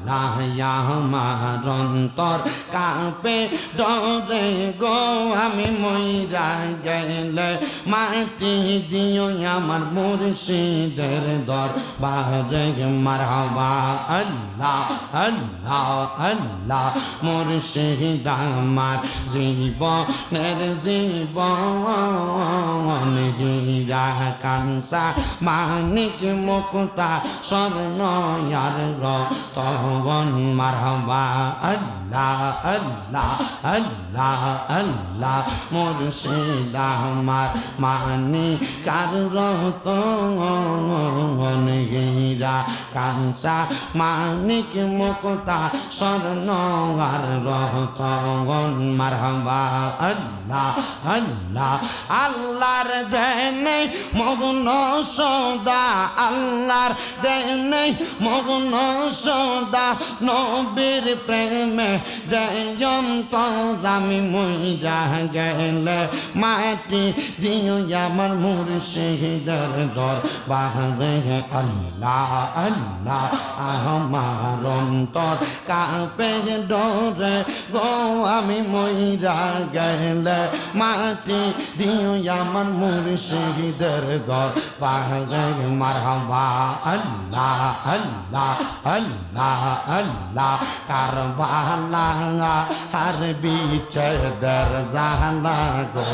আল্লাহ আমার অন্তর কাঁপে ডরে গো আমি মইরা গেলে মাটি দিও আমার মুর্শিদের দরবারে মারহাবা আল্লাহ আল্লাহ আল্লাহ মুর্শিদ আমার জীবনের জীবন হীরা কাঞ্চা মানিক মুক্তা স্বর্ণ আর রতন মারহাবা আল্লাহ আল্লাহ আল্লাহ আল্লাহ মুর্শিদ আমার মানিক আর রতন হীরা কাঞ্চা মানিক মুক্তা স্বর্ণ আর রতন মারহাবা আল্লাহ আল্লাহ আল্লাহর দেনে মগ্ন সদা আল্লাহর দেনে মগ্ন সদা নবীর প্রেমে দেয়ম আমি মইরা গেলে মাটি দিও আমার মুর্শিদের দরবারে আল্লাহ আল্লাহ আমার অন্তর কাঁপে ডরে গো আমি মইরা গেলে মাটি দিও আমার মুর্শিদের দরবারে মারহাবা আল্লাহ আল্লাহ আল্লাহ আল্লাহ কারবালা আর বিচেদের জালা গো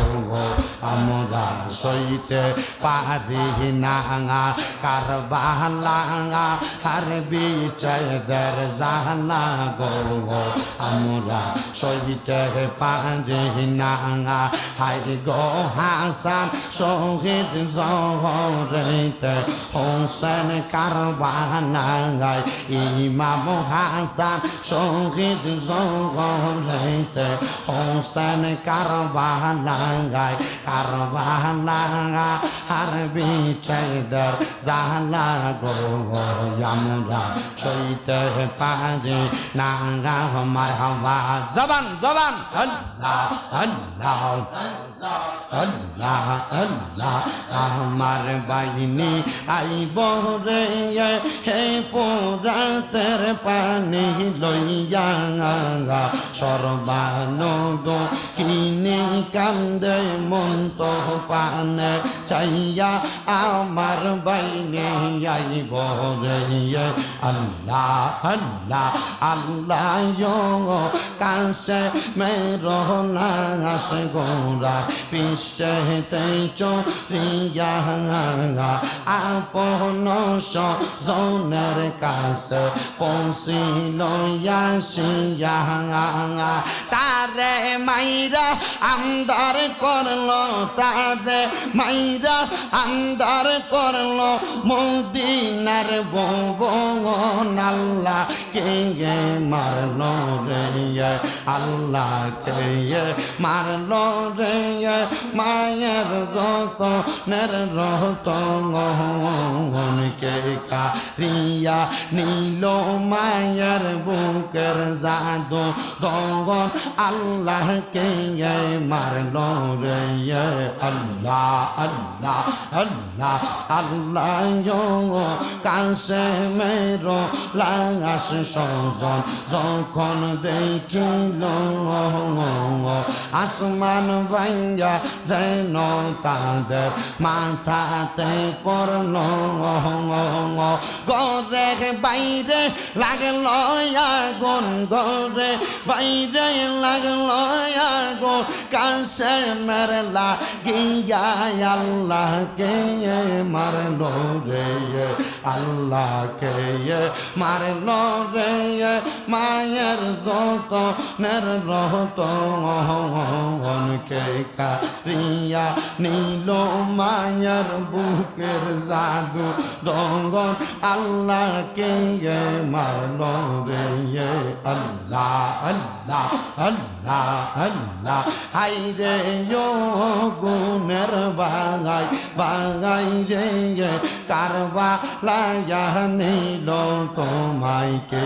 আমরা সইতে পারি না কারবালা আর বিচেদের জালা গো আমরা সইতে পারি না হাই গো হাসান শহীদ জহরেতে হোসেন কারবালায় ইমাম হাসান শহীদ জহরেতে হোসেন কারবালায় কারবালা আর বিচেদের জালা গো আমরা সইতে পারি না মারহাবা জবান জবান আল্লাহ আল্লাহ আল্লাহ আল্লাহ আমার বাহিনী আইব রে হে পোরাতের পানি লইয়া সর্বানন্দ কিনে কান্দে মন্ত পানে চাইয়া আমার বাহিনী আইব রে আল্লাহ আল্লাহ আল্লাহ কাছে মেরো নাস গোরা পৃষ্ঠতে চরিয়া আপন সজনের কাছে পৌঁছিল আসিয়া তারে মাইরা আন্দার করলো তারে মাইরা আন্দার করলো মদিনার ভুবন আল্লাহ কে মারলো রে আল্লাহ কে মারলো রে মায়ের রতনের রতন কে কারিয়া নীল মায়ের বুকের জাদু দগন আল্লাহ কে মারলো রে আল্লাহ আল্লাহ আল্লাহ আল্লাহ কাছে মেরো লাগাস সজন যখন দেখিল আসমান ভাঙ্গা যেন তাদের মাথাতে পড়ল ঘরে বাইরে লাগলো আগুন ঘরে বাইরে লাগলো আগুন কাছে মেরলা গিয়া আল্লাহকে মারলো রে আল্লাহকে মারলো রে মায়ের রতনের রতন কে কারিয়া নীল মায়ের বুকের জাদু দগন আল্লাহকে মারলো রে আল্লাহ আল্লাহ আল্লাহ আল্লাহ হাই রে গুণের বাগাই বাগাই রে কারবালায় নীল তোমার তোমাকে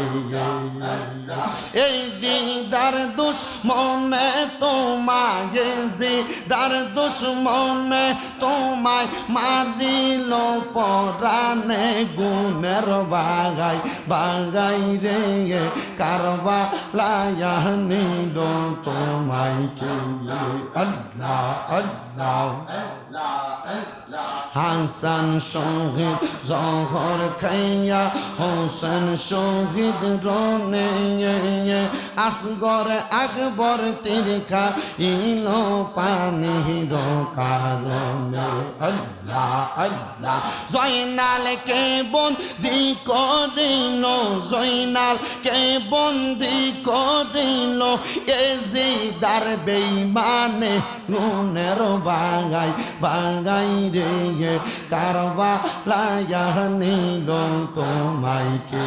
এই দিদার দুশ্মনে তোমাকে জিদার দুশ্মনে তোমায় মারিল পরানে গুণের বাগাই বাগাই রে কারবালায় নিল তোমায় কে আল্লাহ আল্লাহ হাসান শহীদ জহর খাইয়া হোসেন শহীদ রনে আসগর আকবর তিরকা ইলো পানির কারণে আল্লাহ আল্লাহ জয়নাল কে বন্দি করিল জয়নাল কে বন্দি করিল এজিদার বেঈমানে নুনের বাগাই বাগাই রে কারবালায় নিল তোমায় কে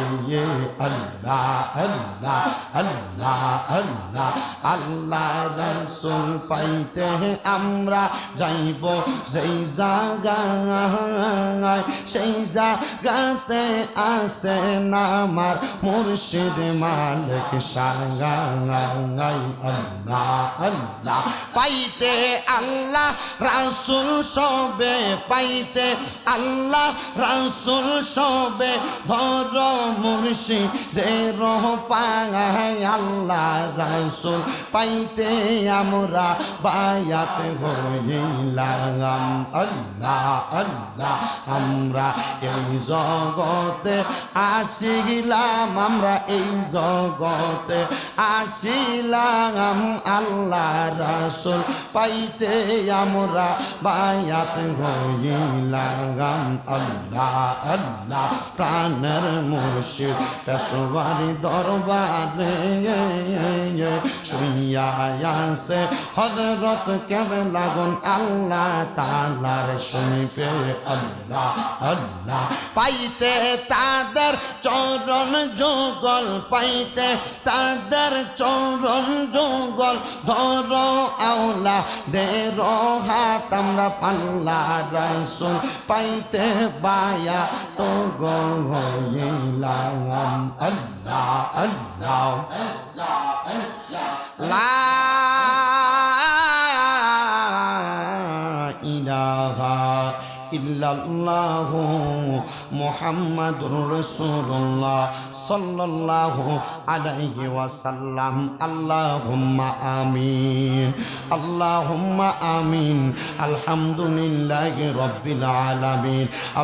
আল্লাহ আল্লাহ আল্লাহ আল্লাহ আল্লাহ রাসূল পাইতে আমরা যাইব সেই জায়গায় সেই জায়গাতে আসেন আমার মুর্শিদ মালিক সাগাই আল্লাহ আল্লাহ পাইতে আল্লাহ রাসূল সবে পাইতে আল্লাহ রাসূল সবে ভর মুর্শিদের পায় আল্লাহ রাসূল পাইতে আমরা বায়াত হইলাম আল্লাহ আল্লাহ আমরা এই জগতে আসিলাম আমরা এই জগতে আসিলাম আল্লাহ রাসূল পাইতে আমরা বায়াত হইলাম আল্লাহ আল্লাহ প্রাণের মুর্শিদ পেশোয়ারি দরবারে শুইয়া আছে হযরত কেবলাগন আল্লাহ তাআলার শুনিবে আল্লাহ আল্লাহ পাইতে তাদের চরণ যুগল পাইতে তাদের চরণ যুগল ধর আওলা দের হাত আমরা পাল্লা রাসূল পাইতে বায়া তো গইলাম আল্লাহ আল্লাহ লা ইলাহা ইল্লাল্লাহু মুহাম্মাদুর রাসূলুল্লাহ সাল্লাল্লাহু আলাইহি ওয়াসাল্লাম আল্লাহুম্মা আমিন আল্লাহুম্মা আমিন আলহামদুলিল্লাহি রাব্বিল আলামিন।